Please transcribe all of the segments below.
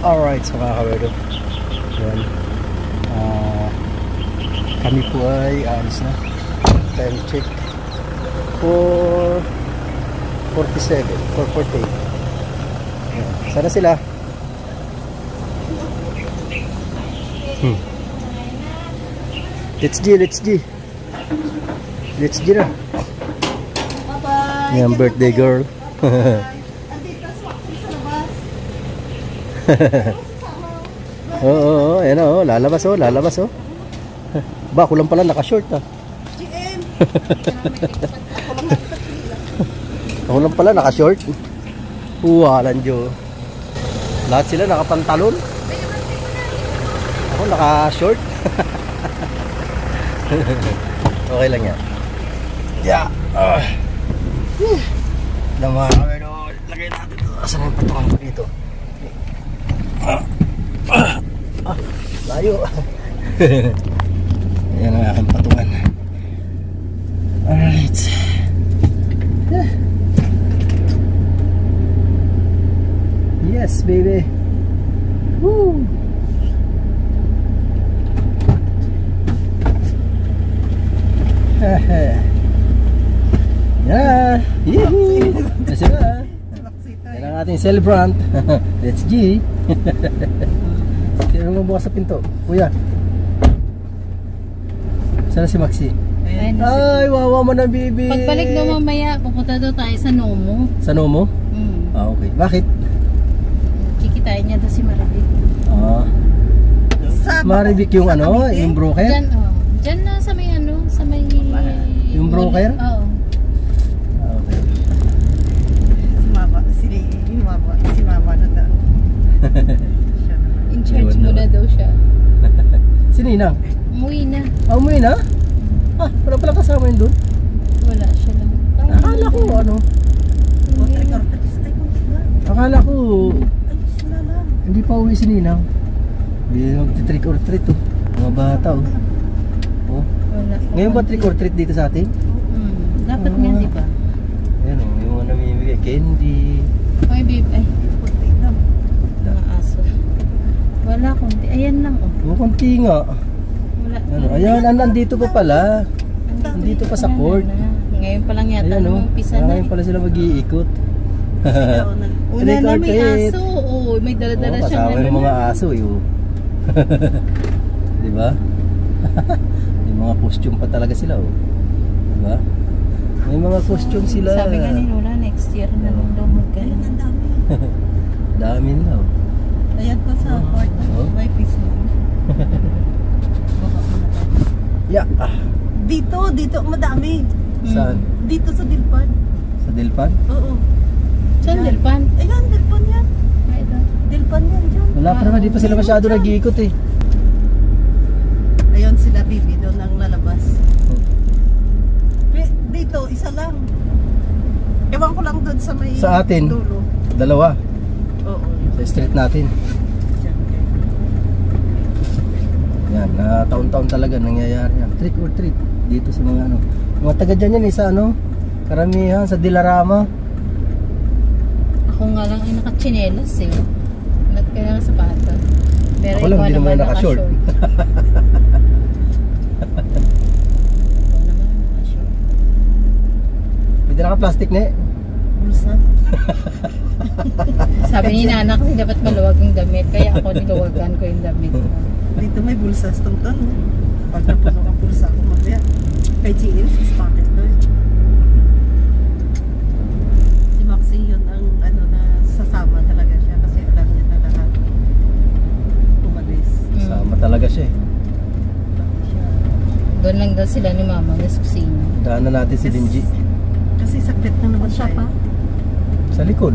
Alright, so mga kawedo, yan. Kami po ay aalis na. Time check 4:47, 4:48. Sana sila. Let's G na. Bye-bye. Yan, birthday girl. Oo, ayan o, lalabas o. Ba, ako lang pala naka-short GM. Ako lang pala naka-short. Walan Diyo. Lahat sila nakapantalon. Ako naka-short. Okay lang yan. Yeah. Naman, lagay natin ito. Asan yung patungan ko dito? Layo. Ayan ang aking patungan. Alright. Yes, baby. Woo! Yeah. Yee-hoo! Kasi na. Yan ang ating celebrant. Let's G. Sino bukas sa pinto? Kuya. Sana si Maxi? Ay, wawa mo na, baby. Pagbalik daw mamaya, pupunta daw tayo sa Nomo. Sa Nomo? Ah, okay. Bakit? Kikitain niya daw si Maribik. Ah. Maribik yung ano? Yung broker? Diyan, diyan na sa may ano, sa may... Yung broker? Oo. Ah, okay. Si Mama na daw. In charge muna daw siya. Si Ninang? Umuwi na. Ah, umuwi na? Ah, wala pala kasama yun doon? Wala siya lang. Akala ko ano? Akala ko hindi pa uwi si Ninang. Hindi mag-trick or treat oh. Mga bata oh. Oh. Wala. Ngayon ba trick or treat dito sa atin? Dapat nga, di ba? Ayan oh, yung mga namimigay candy. Ay, babe, ay. Mga aso. Wala, konti. Ayan lang, oh. Oh, konti nga. Wala. Ano, ayan, nandito pa pala. Nandito pa sa court. Ngayon pa lang yata Ayan oh. umpisa na. Ngayon pala sila mag-iikot. Una Trick na or may treat. aso. Oo, may dala-dala Oh, siyang kasama yung mga aso yun. Diba? May mga costume pa talaga sila oh. Diba? May mga costume sila. Sabi nga ni Lola, next year na lang daw magkain. Ang dami. Dami nila oh. Ayan pa sa court. May peace mo. Yeah. Dito madami. Saan? Dito sa Dilpan. Sa Dilpan? Oo. Saan, Dilpan? Ayan, Dilpan yan. Ay, ito. Dilpan yan dyan. Wala pa naman, di pa sila masyado nag-iikot eh. Ayun sila, Bibi, doon ang lalabas. Dito, isa lang. Ewan ko lang doon sa may Sa atin? dulo. Dalawa. Oo. Sa street natin. Dyan. Yan, na taon-taon talaga nangyayari yan. Trick or treat. Dito sa mga ano. Mga taga dyan yan eh, sa ano. Karamihan, sa Dilarama. Ako nga lang ay nakachinelas eh. Kailangan sapatos. Pero Ako lang, ikaw hindi naman naka-short. Ikaw naman naka-short. Hindi naka-plastic na eh. Bulsa. Sabi ni Nana kasi dapat maluwag yung damit. Kaya ako niluwagan ko yung damit. Dito may bulsa sa tungtong. Pag napuno ang bulsa ko mamaya. Kay GM, 6 pocket doon. Si Maxi yun ang ano na sasama talaga siya kasi alam niya na lahat. Umalis. Sama talaga siya eh. Pati siya. Doon lang daw sila ni Mama sa kusina. Daanan natin si Linji. Kasi saglit na naman siya pa. Sa likod.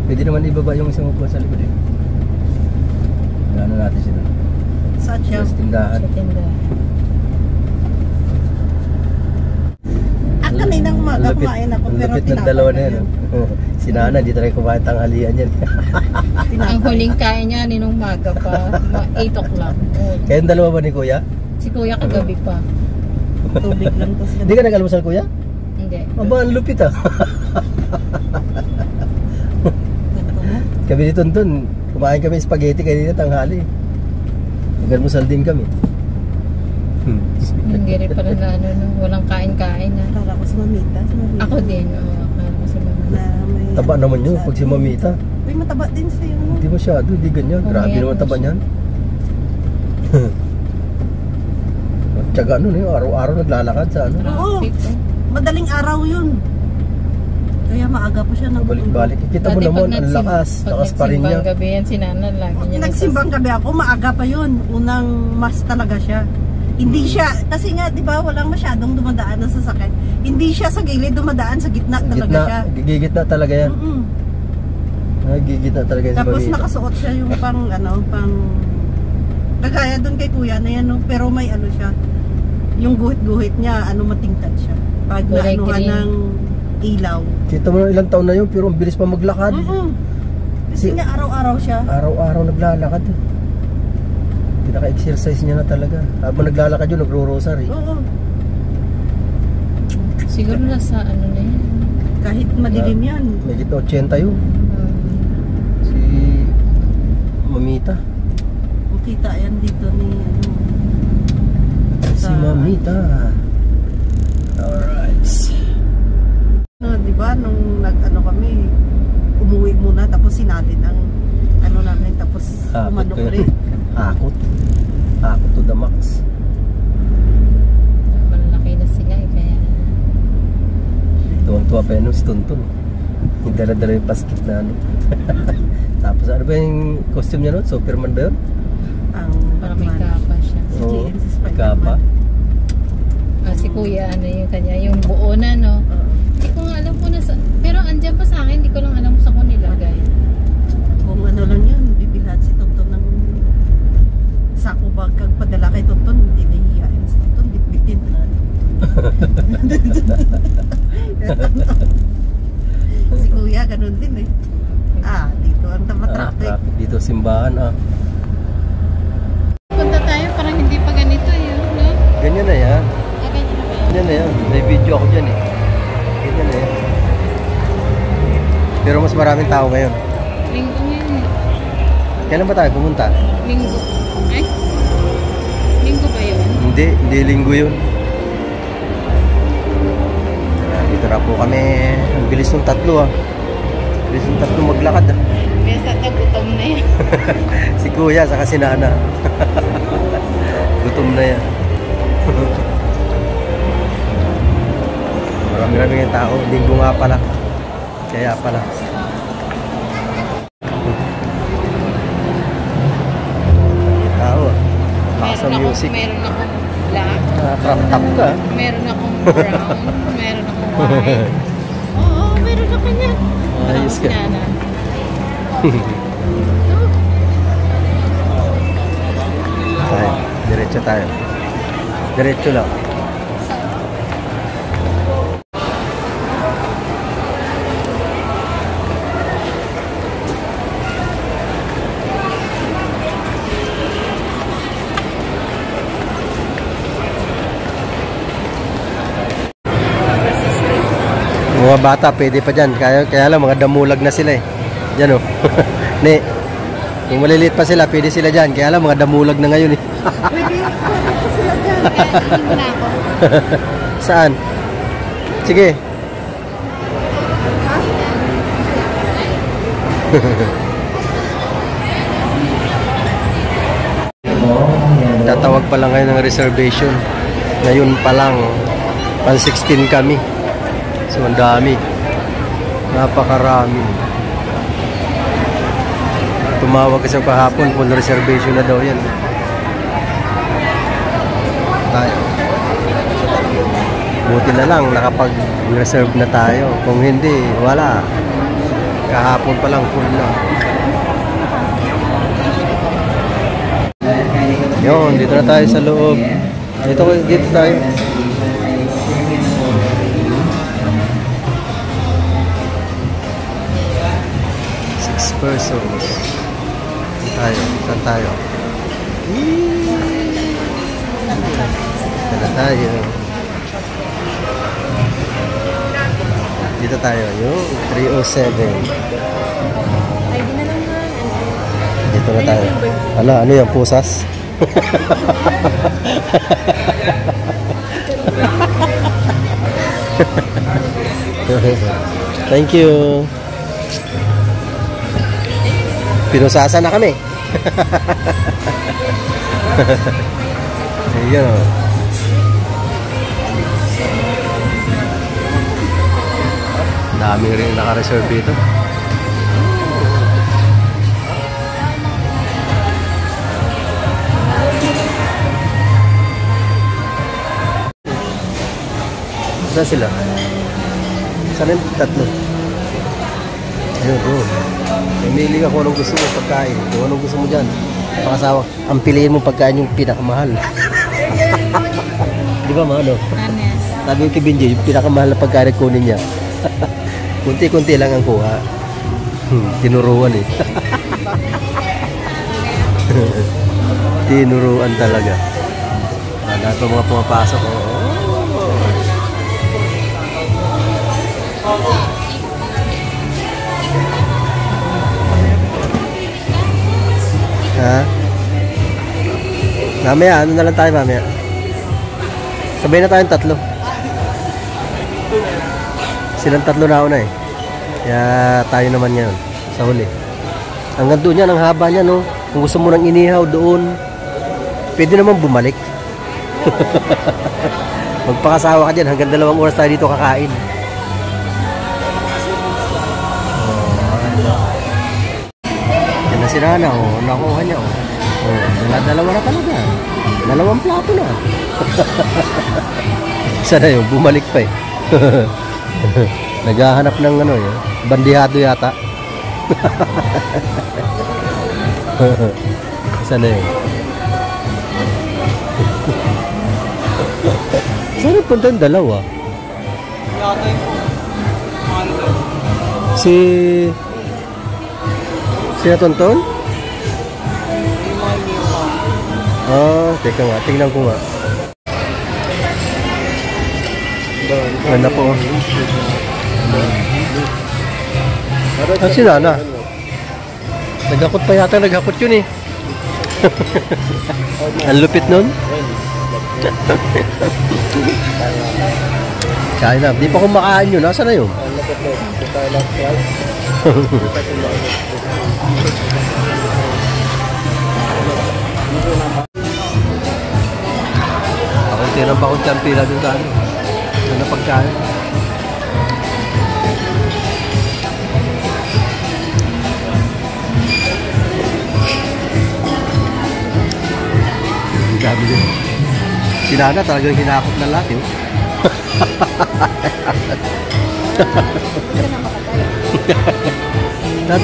Pwede naman ibaba yung isang upuan sa likod eh. Daanan natin sila. Saan siya? Sa tindahan. Sa tindahan. Kaninang umaga kumain ako ang pero lapit ng dalawa na yan. Si Nana, di tayo kumain tanghalian yan. Ang huling kain niya ninong maga pa. 8 o'clock. Kayong dalawa ba ni Kuya? Si Kuya kagabi pa. Tubig lang to sila. Hindi ka nag-almusal Kuya? Hindi. Aba, ang lupit ah. Kami ni Tonton, kumain kami spaghetti kanina tanghali. Nag-almusal din kami. Hindi rin pala na ano, no? Walang kain-kain na. Akala ko si Mamita. Ako din, oo. Akala ko si Mama. Na may, Taba naman yun pag si Mamita. Uy, mataba din siya yung... Hindi masyado, hindi ganyan. Grabe Umiyak naman na taba siya. niyan. Tsaka ano na yun, araw-araw naglalakad sa ano. Traffic, oh. Madaling araw yun. Kaya maaga pa siya Balik-balik. Kita mo Dati naman, pag ang lakas. Lakas pa rin niya. nagsimbang gabi yan, si Nana, lagi niya Nagsimbang gabi ako, maaga pa yun. Unang mas talaga siya. Hindi siya, kasi nga, di ba, walang masyadong dumadaan na sasakyan. Hindi siya sa gilid, dumadaan sa gitna talaga siya. Gigitna talaga yan. Gigitna talaga yan si Tapos Mamita. nakasuot siya yung pang, kagaya doon kay kuya na yan, no? Pero may ano siya, yung guhit-guhit niya, matingkad siya. Pag Kulay naanuhan green. ng ilaw. Kita mo na ilang taon na yun, pero ang bilis pa maglakad. Kasi nga araw-araw siya. Araw-araw naglalakad. Pinaka-exercise niya na talaga. Habang naglalakad yun, nagro-rosary. Oo. Siguro nasa ano na yan. Kahit madilim yan. May gito 80 yun. Si Mamita. Makita yan dito ni Si Mamita. Alright. Di ba nung kami, umuwi muna tapos sinadin ang namin tapos umanok rin. Hakot to the max. Malaki na sila eh, kaya Tuwang-tuwa pa yun si Tonton. Yung dala-dala yung basket na ano. Tapos ano ba yung costume niya nun? Superman ba yun? Ang parang may kapa siya. Oo, si Spider-Man. kapa. Si Kuya, ano yung kanya, yung buo na, no? Hindi ko nga alam kung nasa, pero andyan pa sa akin, hindi ko lang alam kung saan ko nilagay. Kung ano lang yun, bibilhat si Tonton ng sako bag kag padala kay Tonton, hindi nahihiyain si Tonton, bitbitin na. Si Kuya, ganun din eh. Dito ang traffic. Traffic dito, simbahan Punta tayo, parang hindi pa ganito yun, no? Ganyan na yan. Ganyan na ba yun? Ganyan na yan. May video ako dyan eh. Ganyan na yan. Pero mas maraming tao ngayon. Linggo ngayon eh. Kailan ba tayo pumunta? Linggo. Ay? Linggo ba yun? Hindi linggo yun. Dito na po kami. Ang bilis ng tatlo Bilis ng tatlo maglakad Kaya sa tagutom na yan. Si Kuya saka si Nana. Gutom na yan. Marami-rami yung tao. Linggo nga pala. Kaya pala. Tao Baka music. Meron akong black. Crop top ka. Meron akong brown. Meron akong white. Oo, meron ako niyan. Ayos ka. Nana. Tayo. Diretso tayo. Diretso lang. Mga bata, pwede pa dyan. Kaya lang, mga damulag na sila eh. Dyan o. Ne, kung maliliit pa sila, pwede sila dyan. Kaya lang, mga damulag na ngayon eh. Pwede sila dyan. Kaya hindi na ako. Saan? Sige. Tatawag pa lang kayo ng reservation. Ngayon pa lang, 116 kami. So, ang dami. Napakarami. Tumawag kasi kahapon, full reservation na daw yan. Tayo. Buti na lang, nakapag-reserve na tayo. Kung hindi, wala. Kahapon pa lang, full na. Yun, dito na tayo sa loob. Dito tayo. Persons. Saan tayo? Saan tayo? Dito tayo, yung 307. Ay, di na lang na tayo. Ano yung pusas? Thank you. Pinusasa na kami. Ayan o. Dami rin naka-reserve dito. Saan sila? Saan yung tatlo? Ayun, doon. Pumili ka kung anong gusto mo pagkain. Kung anong gusto mo dyan. Pakasawa. Ang piliin mo pagkain yung pinakamahal. Di ba mga ano? Ano yan? Sabi ko kay Benji, yung pinakamahal na pagkain at kunin niya. Kunti-kunti lang ang kuha. Tinuruan eh. Tinuruan talaga. Lahat ng mga pumapasok. Ha? Mamaya, ano na lang tayo mamaya? Sabay na tayong tatlo. Silang tatlo na una eh. Kaya tayo naman ngayon sa huli. Hanggang doon yan, ang haba niya no. Kung gusto mo nang inihaw doon, pwede naman bumalik. Magpakasawa ka dyan, hanggang 2 oras tayo dito kakain. Yan na si Nana, oh. Nakuha niya, oh. Dalawa na talaga. 2 plato na. Sana yun, bumalik pa eh. Naghahanap ng ano yun, bandihado yata. Sana yun. Saan punta yung dalawa? Si Tonton? Teka nga, tingnan ko nga. Ano po? Si Nana. Naghakot pa yata, naghakot yun eh. Ang lupit nun. Kain na. Di pa kumakain yun. Nasaan na yun? Pakunti ang pila dun sa ano. Ano na pagkain. Ang dami din. Si Nana talagang hinakot na lahat yun.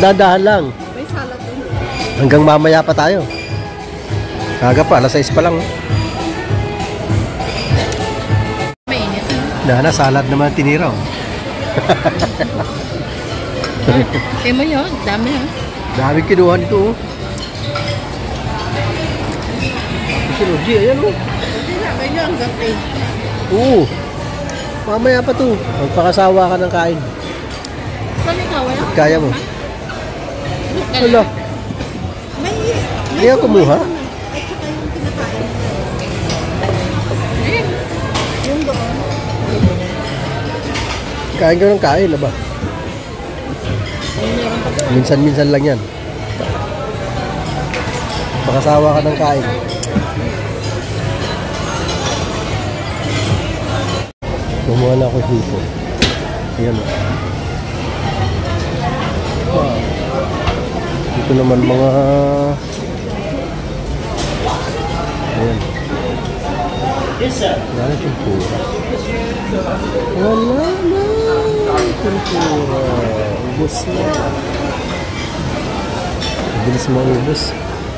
Dadahan lang. May salad doon. Hanggang mamaya pa tayo. Kaga pa, alas 6 pa lang. Mainit. Nana, salad naman tinira. Tingnan mo yun, dami ha. Dami kinuha nito. Si Rogie, ayan o. Hindi na, ganyan ang gabi. Oo. Mamaya pa to. Magpakasawa ka ng kain. Saan ikaw? Wala ka? Kaya mo. Wala. May Kaya kumuha. at saka yung kinakain. Ayun. Yung doon. Kain ka ng kain, ba? Minsan-minsan lang yan. Pakasawa ka ng kain. Kumuha na ako hipo. Ayan o. Dito naman mga... Ayan. Wala na tempura. Wala na tempura. Ubus na. Bilis maubos.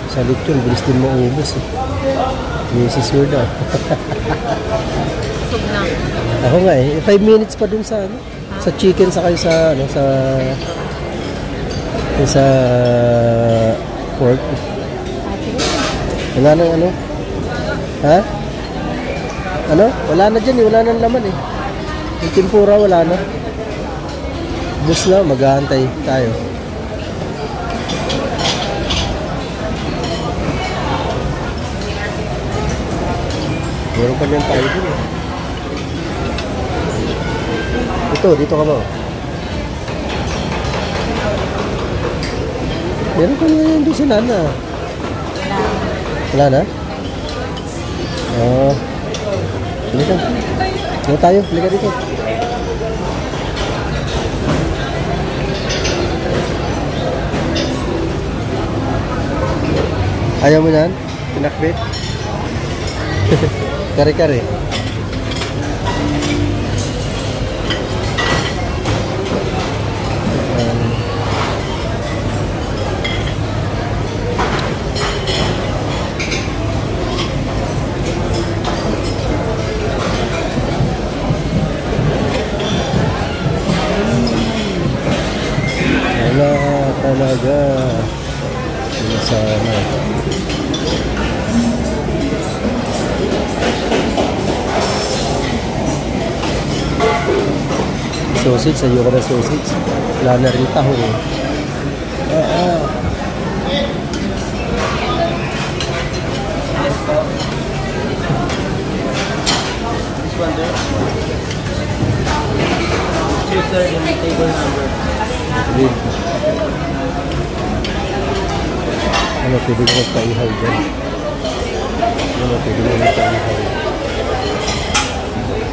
Sa lechon, bilis din maubos. Mrs. Yorda. Sug lang. Ako nga eh, 5 minutes pa dun sa ano, sa chicken sa kayo sa ano sa pork. Wala nang ano? Ha? Ano? Wala na dyan eh, wala nang laman eh. Yung tempura wala na. Bus na, maghahantay tayo. Meron pa niyan tayo dun. Dito ka ba? Meron pa niyan doon si Nana. Wala na? Oo. Halika. Dito tayo. Halika dito. Ayaw mo yan? Pinakbit? Kare-kare. Wala talaga. Sana. Sausage, sayo ka na sausage. Wala na rin taho. This one there. Choose sir in table number. Read. Ano, pwede ko magpaihaw dyan. Ano, pwede ko magpaihaw.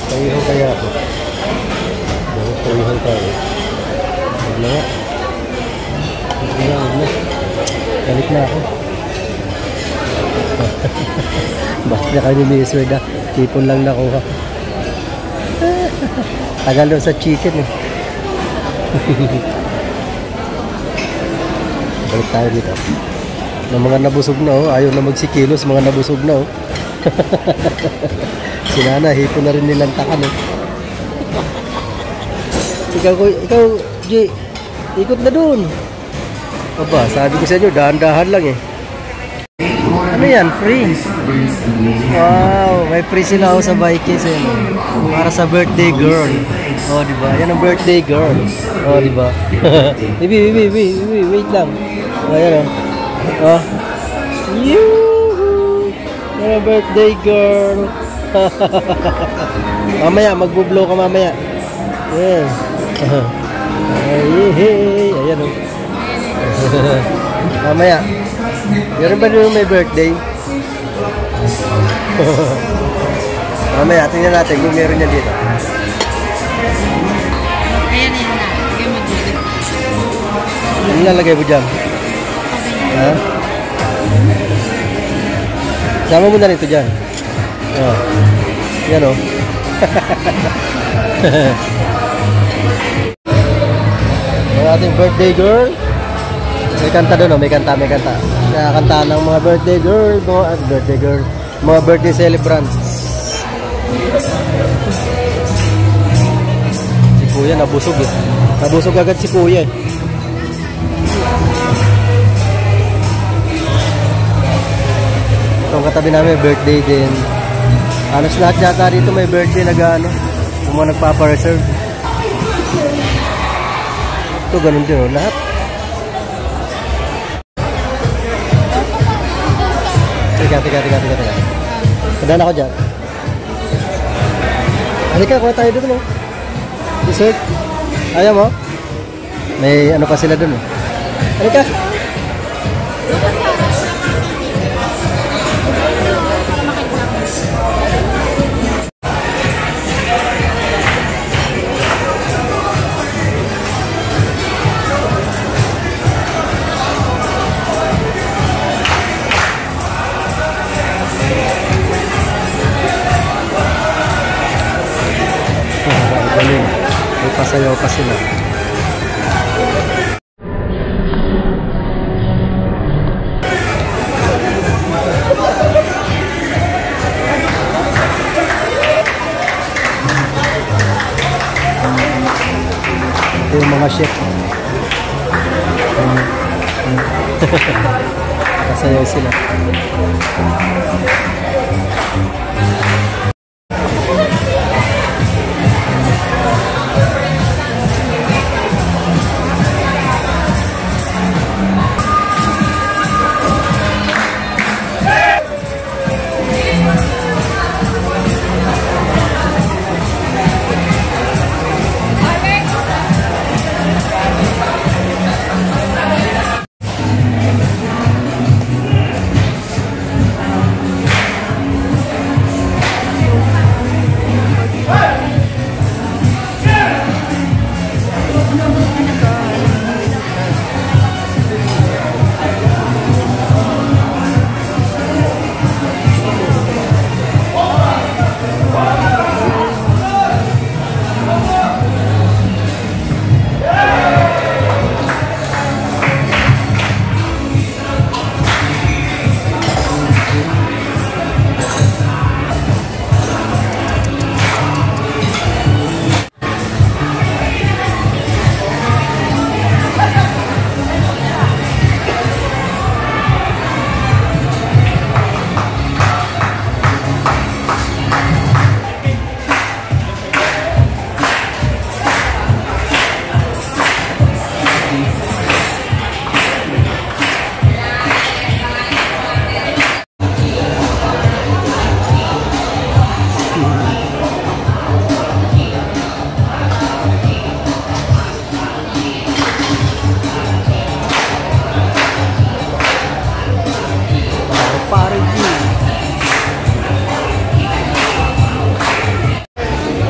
Paihaw kaya ako. Paihaw tayo. Huwag na nga. Huwag na. Galit na ako. Bakit na kayo ni Mister na? Tipon lang nakuha. Tagal doon sa chicken eh. Balik tayo dito. Ng mga nabusog na oh, ayaw na magsikilos, mga nabusog na oh. Si Nana, hipon na rin nilang takan oh. Ikaw, G, ikot na dun. Aba, sabi ko sa inyo, dahan-dahan lang eh. Ano yan, free? Wow, may free sila oh sa Vikings eh. Para sa birthday girl. Oh, diba? Yan ang birthday girl. Oh, diba? Wait lang. Oh, yan oh. Oh. Yoo-hoo! Yan ang birthday girl. Mamaya, magbo-blow ka mamaya. Yeah. Hey. Ayan oh. Mamaya. Meron ba nung may birthday? Mamaya, tingnan natin kung meron yan dito. Ayan na. Lagay mo dito. Ano lalagay mo dyan? Ha? Sama mo na rin ito dyan. Oh. Yan o. Ang ating birthday girl. May kanta doon o, may kanta. Nakakanta ng mga birthday girl, mga birthday celebrants. Si Kuya nabusog eh. Nabusog agad si Kuya eh. Itong katabi namin birthday din. Halos lahat yata dito may birthday nag-ano. Yung mga nagpapa-reserve. Ito ganun din o, lahat. Teka. Padaan ako dyan. Halika, kuha tayo doon. Dessert. Ayaw mo? May ano pa sila doon. Halika. May pasayaw pa sila. Ito yung mga chef. Pasayaw sila.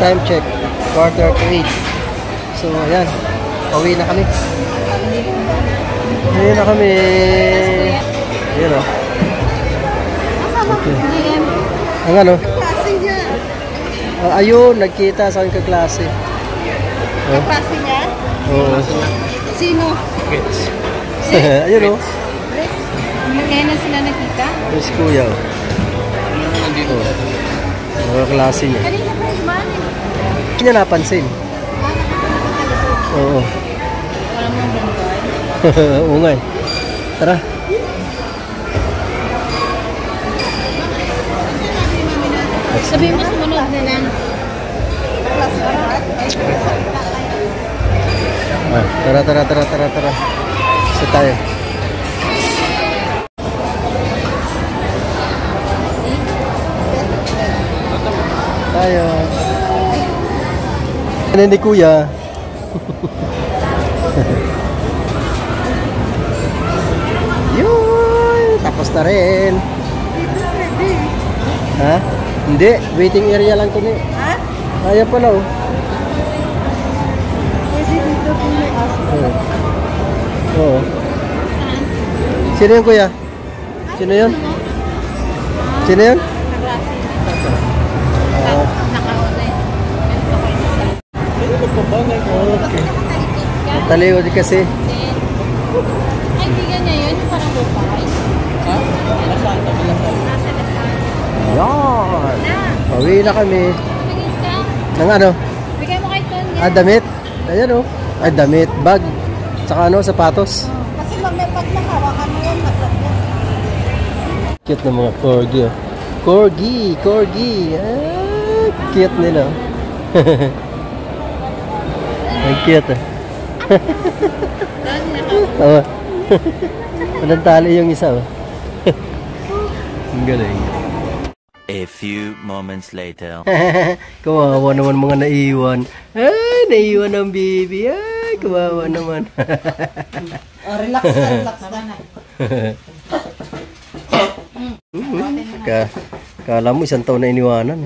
Time check. 7:45. So, ayan. Pauwi na kami. Pauwi na kami. Ayan o. Okay. Ang ano? Klase niya. Ayun, nagkita sa aking kaklase. Oh. Klase niya? Oo. Sino? Ayun o. Kaya na sila nakita? Yung si Kuya o. Mga klase niya. Kanina pa yung man. Hindi niya napansin. Oo. Walang mga bangkay. Oo nga eh. Tara. Sabi mo sumunod na lang. Tara. Isa tayo. Tayo. Ano ni Kuya? Yun! Tapos na rin. Ha? Hindi. Waiting area lang to ni. Ha? Ayan pala oh. Pwede dito kung may aso. Oo. Sino yun Kuya? Sino yun? Sino yun? Nakauna eh. Okay. Taliw di kasi. Ay, tigan niya yun. Yung parang bupay. Ha? Nasaan? Nasa Lasal. Yan. Na, Pauwi na kami. tingin ka. Nang ano? Bigay mo kay Ton. Damit. Ayan oh. Ay damit. Bag. Tsaka ano, sapatos. Kasi pag nakawakan mo yan, masarap yan. Cute ng mga corgi oh. Corgi. Ah, cute nila. Ang cute ah. Ton, nakauna. Oo. Walang tali yung isa oh. Ang galing. A few moments later. Kawawa naman mga naiwan. Ay, naiwan ang baby. Ay, kawawa naman. Relax na. Kala mo isang taon na iniwanan.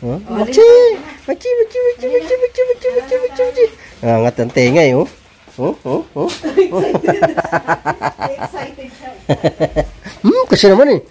Huh? Machi! Nangangat ang tenga eh, oh. Excited siya. Kasi naman eh.